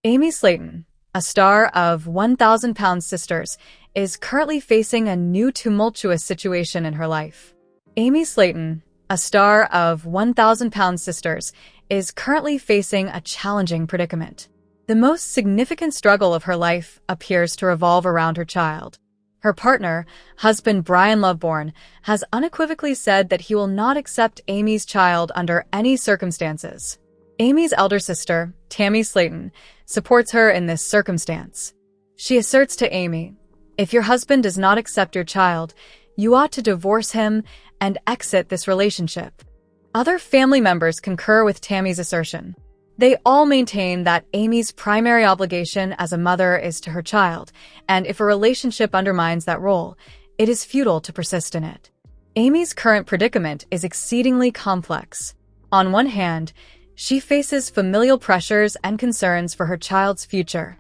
Amy Slaton, a star of 1,000 Pound Sisters, is currently facing a new tumultuous situation in her life. Amy Slaton, a star of 1,000 Pound Sisters, is currently facing a challenging predicament. The most significant struggle of her life appears to revolve around her child. Her partner, husband Brian Lovvorn, has unequivocally said that he will not accept Amy's child under any circumstances. Amy's elder sister, Tammy Slaton, supports her in this circumstance. She asserts to Amy, "If your husband does not accept your child, you ought to divorce him and exit this relationship." Other family members concur with Tammy's assertion. They all maintain that Amy's primary obligation as a mother is to her child, and if a relationship undermines that role, it is futile to persist in it. Amy's current predicament is exceedingly complex. On one hand, she faces familial pressures and concerns for her child's future.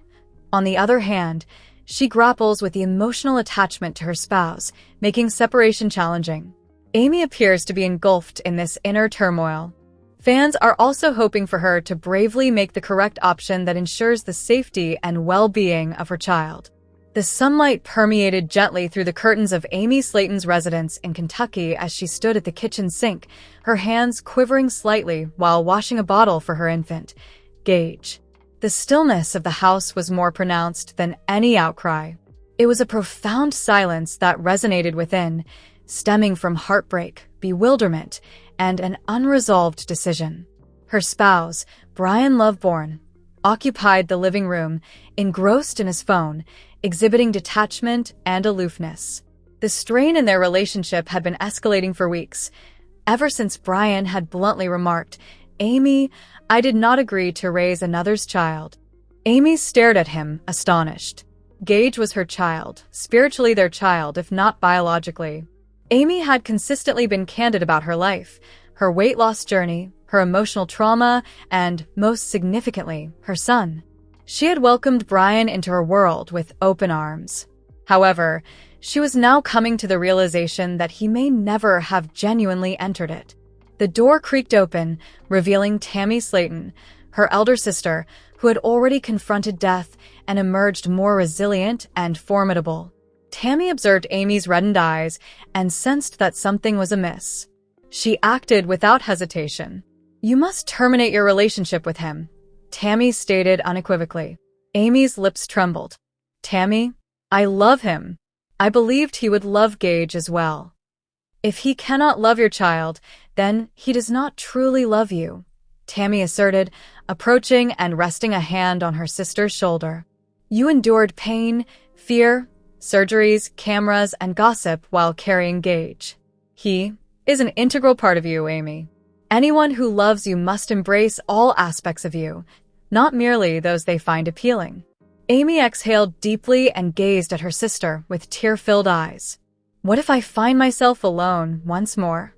On the other hand, she grapples with the emotional attachment to her spouse, making separation challenging. Amy appears to be engulfed in this inner turmoil. Fans are also hoping for her to bravely make the correct option that ensures the safety and well-being of her child. The sunlight permeated gently through the curtains of Amy Slaton's residence in Kentucky as she stood at the kitchen sink, her hands quivering slightly while washing a bottle for her infant, Gage. The stillness of the house was more pronounced than any outcry. It was a profound silence that resonated within, stemming from heartbreak, bewilderment, and an unresolved decision. Her spouse, Brian Lovvorn, occupied the living room, engrossed in his phone, exhibiting detachment and aloofness. The strain in their relationship had been escalating for weeks, ever since Brian had bluntly remarked, "Amy, I did not agree to raise another's child." Amy stared at him, astonished. Gage was her child, spiritually their child, if not biologically. Amy had consistently been candid about her life, her weight loss journey, her emotional trauma, and, most significantly, her son. She had welcomed Brian into her world with open arms. However, she was now coming to the realization that he may never have genuinely entered it. The door creaked open, revealing Tammy Slaton, her elder sister, who had already confronted death and emerged more resilient and formidable. Tammy observed Amy's reddened eyes and sensed that something was amiss. She acted without hesitation. "You must terminate your relationship with him," Tammy stated unequivocally. Amy's lips trembled. "Tammy, I love him. I believed he would love Gage as well. If he cannot love your child, then he does not truly love you," Tammy asserted, approaching and resting a hand on her sister's shoulder. "You endured pain, fear, surgeries, cameras, and gossip while carrying Gage. He is an integral part of you, Amy. Anyone who loves you must embrace all aspects of you, not merely those they find appealing." Amy exhaled deeply and gazed at her sister with tear-filled eyes. "What if I find myself alone once more?"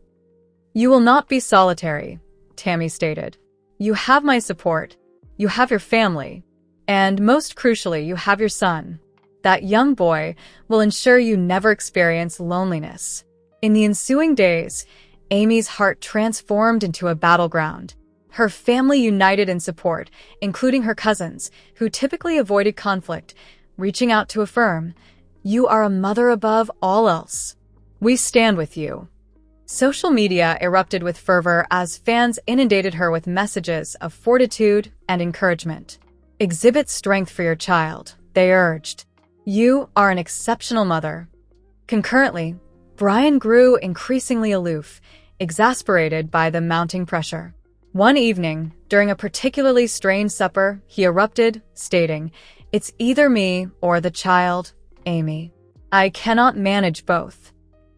"You will not be solitary," Tammy stated. "You have my support. You have your family. And most crucially, you have your son. That young boy will ensure you never experience loneliness." In the ensuing days, Amy's heart transformed into a battleground. Her family united in support, including her cousins, who typically avoided conflict, reaching out to affirm, "You are a mother above all else. We stand with you." Social media erupted with fervor as fans inundated her with messages of fortitude and encouragement. "Exhibit strength for your child," they urged. "You are an exceptional mother." Concurrently, Brian grew increasingly aloof, exasperated by the mounting pressure. One evening, during a particularly strained supper, he erupted, stating, "It's either me or the child, Amy. I cannot manage both."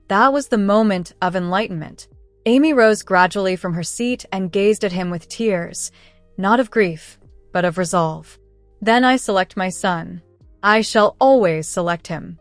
That was the moment of enlightenment. Amy rose gradually from her seat and gazed at him with tears, not of grief, but of resolve. "Then I select my son. I shall always select him."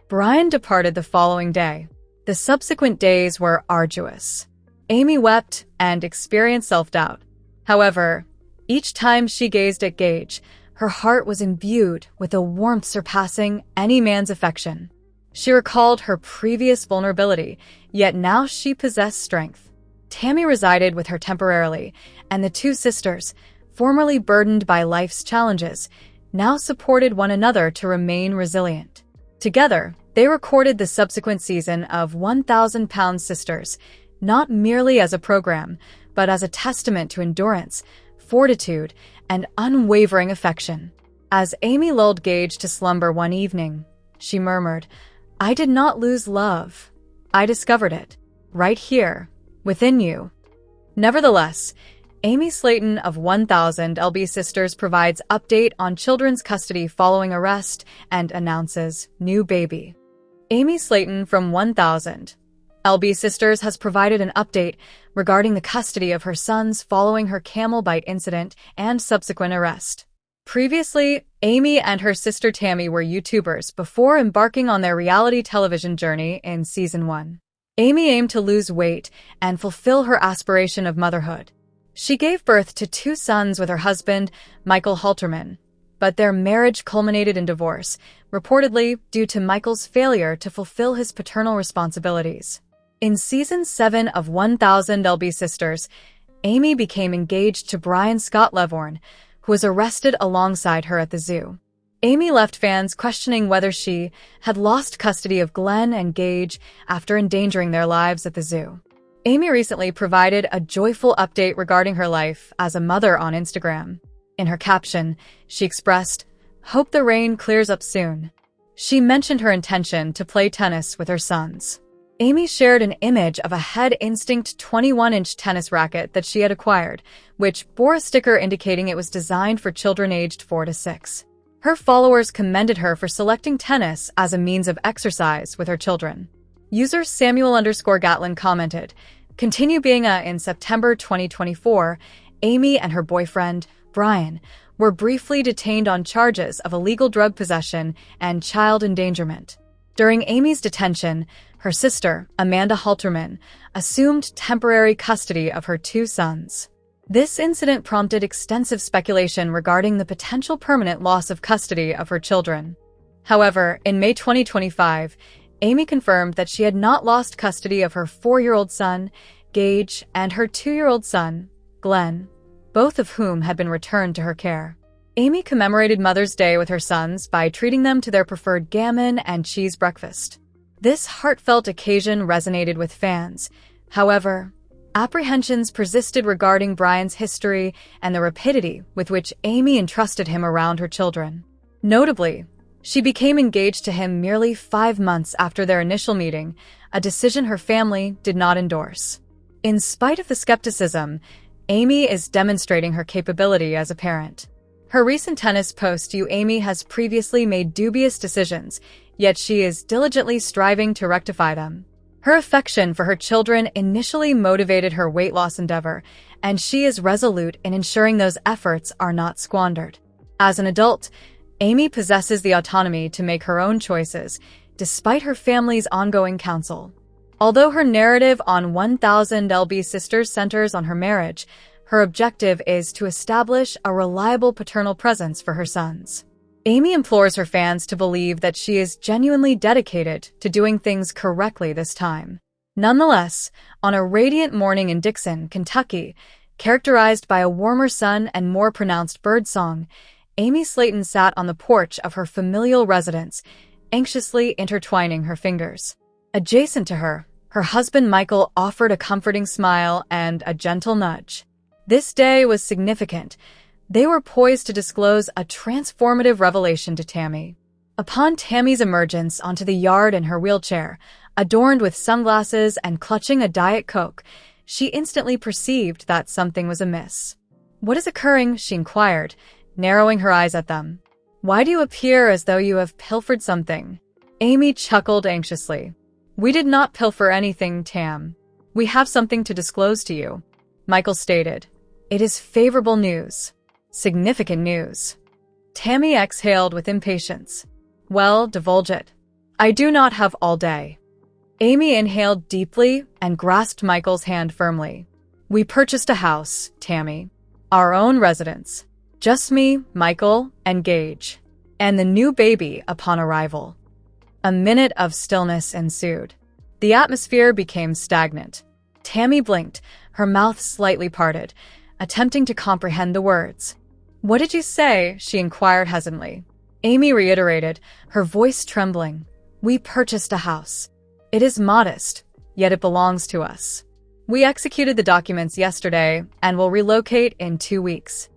Brian departed the following day. The subsequent days were arduous. Amy wept and experienced self-doubt. However, each time she gazed at Gage, her heart was imbued with a warmth surpassing any man's affection. She recalled her previous vulnerability, yet now she possessed strength. Tammy resided with her temporarily, and the two sisters, formerly burdened by life's challenges, now supported one another to remain resilient. Together, they recorded the subsequent season of 1,000-Pound Sisters, not merely as a program, but as a testament to endurance, fortitude, and unwavering affection. As Amy lulled Gage to slumber one evening, she murmured, "I did not lose love. I discovered it, right here, within you." Nevertheless, Amy Slaton of 1000 LB Sisters provides update on children's custody following arrest and announces new baby. Amy Slaton from 1000 LB Sisters has provided an update regarding the custody of her sons following her camel bite incident and subsequent arrest. Previously, Amy and her sister Tammy were YouTubers before embarking on their reality television journey in Season 1. Amy aimed to lose weight and fulfill her aspiration of motherhood. She gave birth to 2 sons with her husband, Michael Halterman, but their marriage culminated in divorce, reportedly due to Michael's failure to fulfill his paternal responsibilities. In Season 7 of 1000 LB Sisters, Amy became engaged to Brian Scott Lovvorn, who was arrested alongside her at the zoo. Amy left fans questioning whether she had lost custody of Glenn and Gage after endangering their lives at the zoo. Amy recently provided a joyful update regarding her life as a mother on Instagram. In her caption, she expressed, "Hope the rain clears up soon." She mentioned her intention to play tennis with her sons. Amy shared an image of a Head Instinct 21-inch tennis racket that she had acquired, which bore a sticker indicating it was designed for children aged 4 to 6. Her followers commended her for selecting tennis as a means of exercise with her children. User Samuel_Gatlin commented, "Continue being in September 2024, Amy and her boyfriend, Brian, were briefly detained on charges of illegal drug possession and child endangerment. During Amy's detention, her sister, Amanda Halterman, assumed temporary custody of her 2 sons. This incident prompted extensive speculation regarding the potential permanent loss of custody of her children. However, in May 2025, Amy confirmed that she had not lost custody of her 4-year-old son, Gage, and her 2-year-old son, Glenn, both of whom had been returned to her care. Amy commemorated Mother's Day with her sons by treating them to their preferred gammon and cheese breakfast. This heartfelt occasion resonated with fans. However, apprehensions persisted regarding Brian's history and the rapidity with which Amy entrusted him around her children. Notably, she became engaged to him merely 5 months after their initial meeting, a decision her family did not endorse. In spite of the skepticism, Amy is demonstrating her capability as a parent. Her recent tennis post Amy has previously made dubious decisions, yet she is diligently striving to rectify them. Her affection for her children initially motivated her weight loss endeavor, and she is resolute in ensuring those efforts are not squandered. As an adult, Amy possesses the autonomy to make her own choices, despite her family's ongoing counsel. Although her narrative on 1000 LB Sisters centers on her marriage, her objective is to establish a reliable paternal presence for her sons. Amy implores her fans to believe that she is genuinely dedicated to doing things correctly this time. Nonetheless, on a radiant morning in Dixon, Kentucky, characterized by a warmer sun and more pronounced birdsong, Amy Slaton sat on the porch of her familial residence, anxiously intertwining her fingers. Adjacent to her, her husband Michael offered a comforting smile and a gentle nudge. This day was significant. They were poised to disclose a transformative revelation to Tammy. Upon Tammy's emergence onto the yard in her wheelchair, adorned with sunglasses and clutching a Diet Coke, she instantly perceived that something was amiss. "What is occurring?" she inquired, narrowing her eyes at them. "Why do you appear as though you have pilfered something?" Amy chuckled anxiously. "We did not pilfer anything, Tam. We have something to disclose to you," Michael stated. "It is favorable news. Significant news." Tammy exhaled with impatience. "Well, divulge it." "I do not have all day." Amy inhaled deeply and grasped Michael's hand firmly. "We purchased a house, Tammy. Our own residence. Just me, Michael, and Gage. And the new baby upon arrival." A minute of stillness ensued. The atmosphere became stagnant. Tammy blinked, her mouth slightly parted, attempting to comprehend the words. "What did you say?" she inquired hesitantly. Amy reiterated, her voice trembling. "We purchased a house. It is modest, yet it belongs to us. We executed the documents yesterday and will relocate in 2 weeks."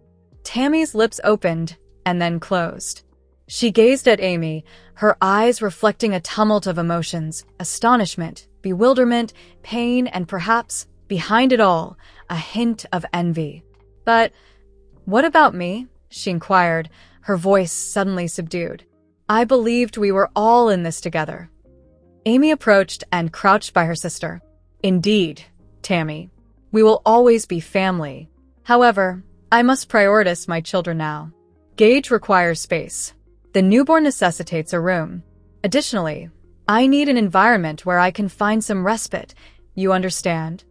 Tammy's lips opened and then closed. She gazed at Amy, her eyes reflecting a tumult of emotions: astonishment, bewilderment, pain, and perhaps, behind it all, a hint of envy. "But what about me?" she inquired, her voice suddenly subdued. "I believed we were all in this together." Amy approached and crouched by her sister. "Indeed, Tammy. We will always be family. However, I must prioritize my children now. Gage requires space. The newborn necessitates a room. Additionally, I need an environment where I can find some respite. You understand?"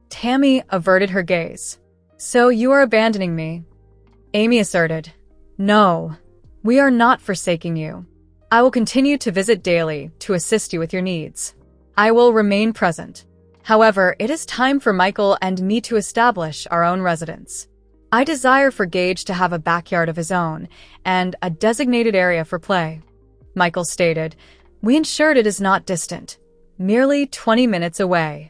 Tammy averted her gaze. "So you are abandoning me?" Amy asserted. "No, we are not forsaking you. I will continue to visit daily to assist you with your needs. I will remain present. However, it is time for Michael and me to establish our own residence. I desire for Gage to have a backyard of his own and a designated area for play." Michael stated. "We ensured it is not distant, merely 20 minutes away."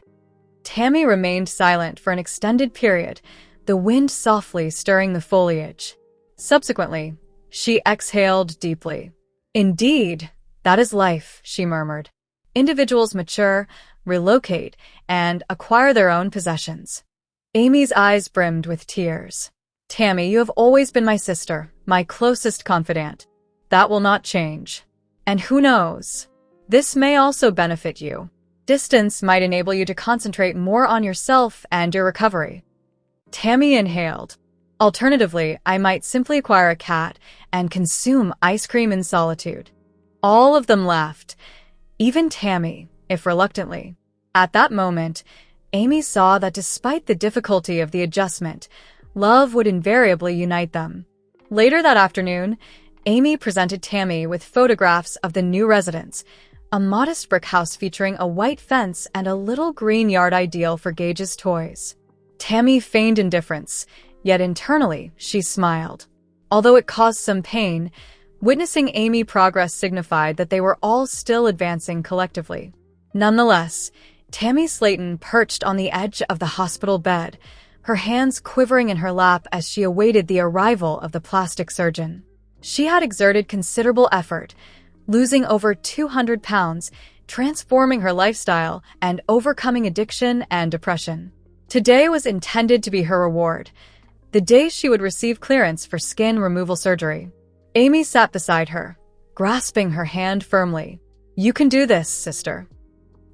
Tammy remained silent for an extended period, the wind softly stirring the foliage. Subsequently, she exhaled deeply. "Indeed, that is life," she murmured. "Individuals mature, relocate, and acquire their own possessions." Amy's eyes brimmed with tears. "Tammy, you have always been my sister, my closest confidant. That will not change. And who knows? This may also benefit you. Distance might enable you to concentrate more on yourself and your recovery." Tammy inhaled. "Alternatively, I might simply acquire a cat and consume ice cream in solitude." All of them laughed, even Tammy, if reluctantly. At that moment, Amy saw that despite the difficulty of the adjustment, love would invariably unite them. Later that afternoon, Amy presented Tammy with photographs of the new residence, a modest brick house featuring a white fence and a little green yard ideal for Gage's toys. Tammy feigned indifference, yet internally she smiled. Although it caused some pain, witnessing Amy progress signified that they were all still advancing collectively. Nonetheless, Tammy Slaton perched on the edge of the hospital bed, her hands quivering in her lap as she awaited the arrival of the plastic surgeon. She had exerted considerable effort, losing over 200 pounds, transforming her lifestyle, and overcoming addiction and depression. Today was intended to be her reward, the day she would receive clearance for skin removal surgery. Amy sat beside her, grasping her hand firmly. "You can do this, sister.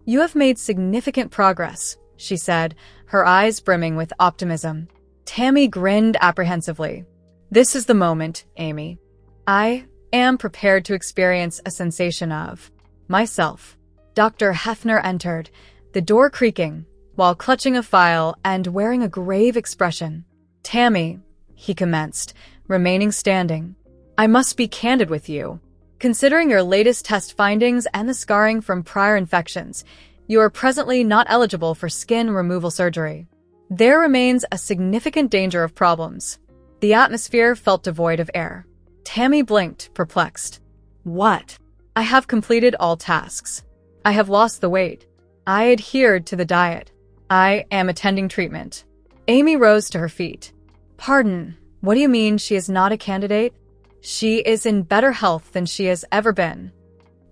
You have made significant progress," she said, her eyes brimming with optimism. Tammy grinned apprehensively. "This is the moment, Amy. I am prepared to experience a sensation of myself." Dr. Hefner entered, the door creaking, while clutching a file and wearing a grave expression. "Tammy," he commenced, remaining standing, "I must be candid with you. Considering your latest test findings and the scarring from prior infections, you are presently not eligible for skin removal surgery. There remains a significant danger of problems." The atmosphere felt devoid of air. Tammy blinked, perplexed. "What?" "I have completed all tasks. I have lost the weight. I adhered to the diet. I am attending treatment." Amy rose to her feet. "Pardon, what do you mean she is not a candidate?" "She is in better health than she has ever been."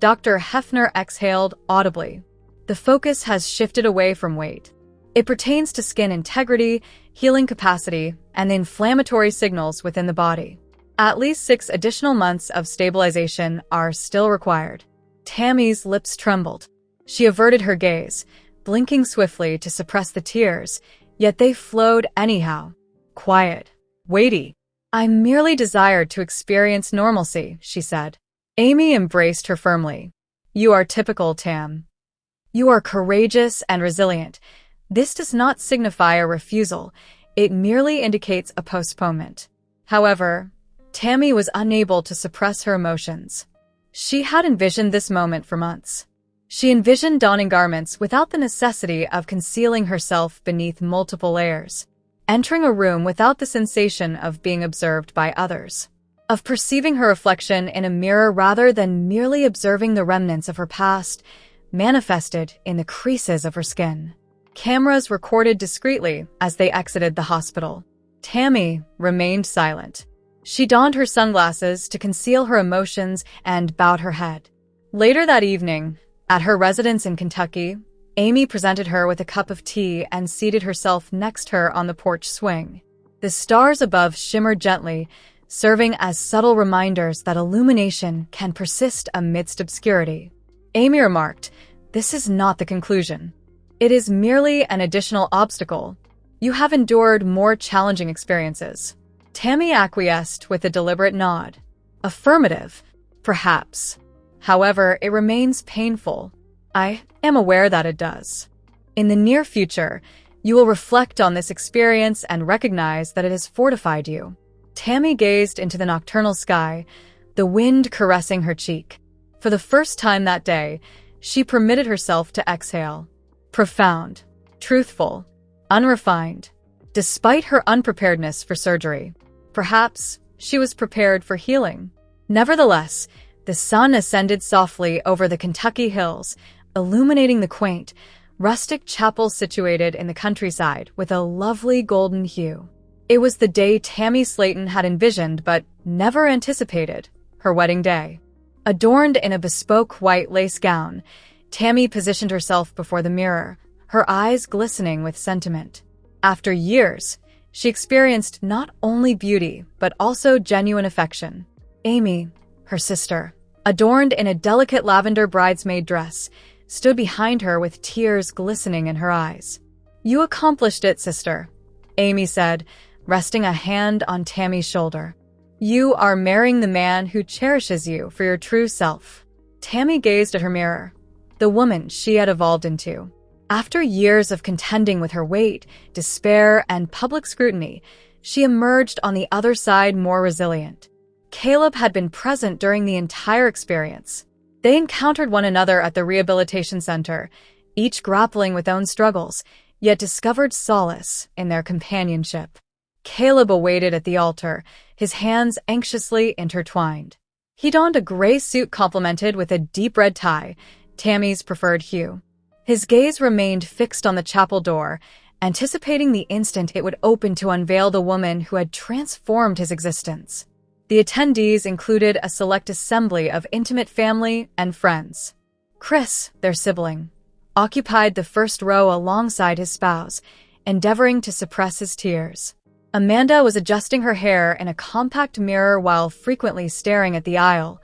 Dr. Hefner exhaled audibly. "The focus has shifted away from weight. It pertains to skin integrity, healing capacity, and the inflammatory signals within the body. At least 6 additional months of stabilization are still required." Tammy's lips trembled. She averted her gaze, blinking swiftly to suppress the tears, yet they flowed anyhow. Quiet, weighty. "I merely desired to experience normalcy," she said. Amy embraced her firmly. "You are typical, Tam. You are courageous and resilient. This does not signify a refusal. It merely indicates a postponement." However, Tammy was unable to suppress her emotions. She had envisioned this moment for months. She envisioned donning garments without the necessity of concealing herself beneath multiple layers. entering a room without the sensation of being observed by others, of perceiving her reflection in a mirror rather than merely observing the remnants of her past manifested in the creases of her skin. Cameras recorded discreetly as they exited the hospital. Tammy remained silent. She donned her sunglasses to conceal her emotions and bowed her head. Later that evening, at her residence in Kentucky, Amy presented her with a cup of tea and seated herself next to her on the porch swing. The stars above shimmered gently, serving as subtle reminders that illumination can persist amidst obscurity. Amy remarked, "This is not the conclusion. It is merely an additional obstacle. You have endured more challenging experiences." Tammy acquiesced with a deliberate nod. Affirmative, perhaps. However, it remains painful. I am aware that it does. In the near future, you will reflect on this experience and recognize that it has fortified you. Tammy gazed into the nocturnal sky, the wind caressing her cheek. For the first time that day, she permitted herself to exhale. Profound, truthful, unrefined. Despite her unpreparedness for surgery, perhaps she was prepared for healing. Nevertheless, the sun ascended softly over the Kentucky hills, illuminating the quaint, rustic chapel situated in the countryside with a lovely golden hue. It was the day Tammy Slaton had envisioned but never anticipated, her wedding day. Adorned in a bespoke white lace gown, Tammy positioned herself before the mirror, her eyes glistening with sentiment. After years, she experienced not only beauty but also genuine affection. Amy, her sister, adorned in a delicate lavender bridesmaid dress, stood behind her with tears glistening in her eyes. "You accomplished it, sister," Amy said, resting a hand on Tammy's shoulder. "You are marrying the man who cherishes you for your true self." Tammy gazed at her mirror, the woman she had evolved into. After years of contending with her weight, despair, and public scrutiny, she emerged on the other side more resilient. Caleb had been present during the entire experience. They encountered one another at the rehabilitation center, each grappling with own struggles, yet discovered solace in their companionship. Caleb awaited at the altar, his hands anxiously intertwined. He donned a gray suit complemented with a deep red tie, Tammy's preferred hue. His gaze remained fixed on the chapel door, anticipating the instant it would open to unveil the woman who had transformed his existence. The attendees included a select assembly of intimate family and friends. Chris, their sibling, occupied the first row alongside his spouse, endeavoring to suppress his tears. Amanda was adjusting her hair in a compact mirror while frequently staring at the aisle,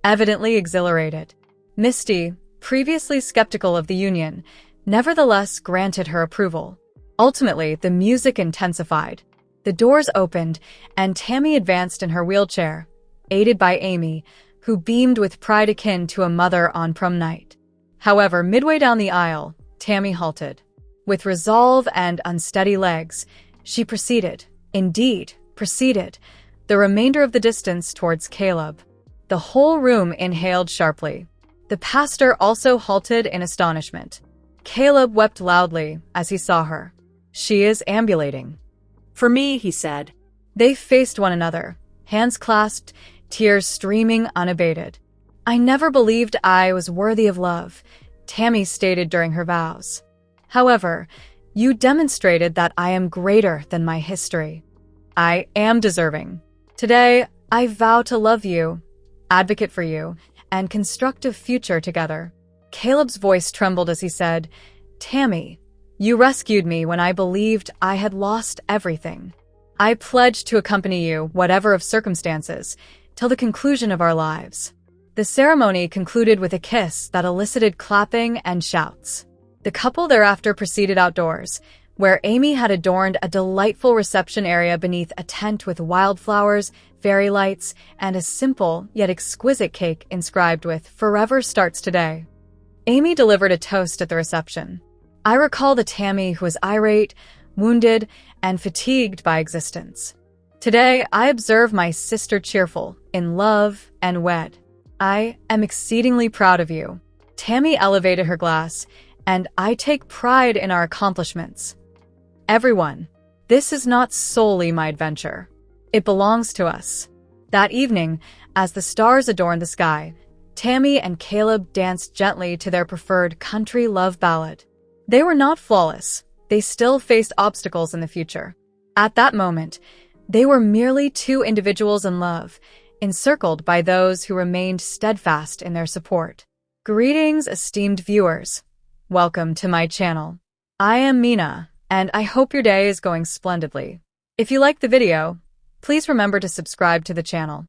evidently exhilarated. Misty, previously skeptical of the union, nevertheless granted her approval. Ultimately, the music intensified. The doors opened, and Tammy advanced in her wheelchair, aided by Amy, who beamed with pride akin to a mother on prom night. However, midway down the aisle, Tammy halted. With resolve and unsteady legs, she proceeded, the remainder of the distance towards Caleb. The whole room inhaled sharply. The pastor also halted in astonishment. Caleb wept loudly as he saw her. "She is ambulating." "For me," he said. They faced one another, hands clasped, tears streaming unabated. "I never believed I was worthy of love," Tammy stated during her vows. "However, you demonstrated that I am greater than my history. I am deserving. Today, I vow to love you, advocate for you, and construct a future together." Caleb's voice trembled as he said, "Tammy, you rescued me when I believed I had lost everything. I pledge to accompany you, whatever of circumstances, till the conclusion of our lives." The ceremony concluded with a kiss that elicited clapping and shouts. The couple thereafter proceeded outdoors, where Amy had adorned a delightful reception area beneath a tent with wildflowers, fairy lights, and a simple yet exquisite cake inscribed with "Forever Starts Today." Amy delivered a toast at the reception. "I recall the Tammy who was irate, wounded, and fatigued by existence. Today, I observe my sister cheerful, in love, and wed. I am exceedingly proud of you." Tammy elevated her glass, "And I take pride in our accomplishments. Everyone, this is not solely my adventure. It belongs to us. That evening, as the stars adorned the sky, Tammy and Caleb danced gently to their preferred country love ballad. They were not flawless. They still faced obstacles in the future. At that moment, they were merely two individuals in love, encircled by those who remained steadfast in their support. Greetings, esteemed viewers. Welcome to my channel. I am Mina, and I hope your day is going splendidly. If you liked the video, please remember to subscribe to the channel.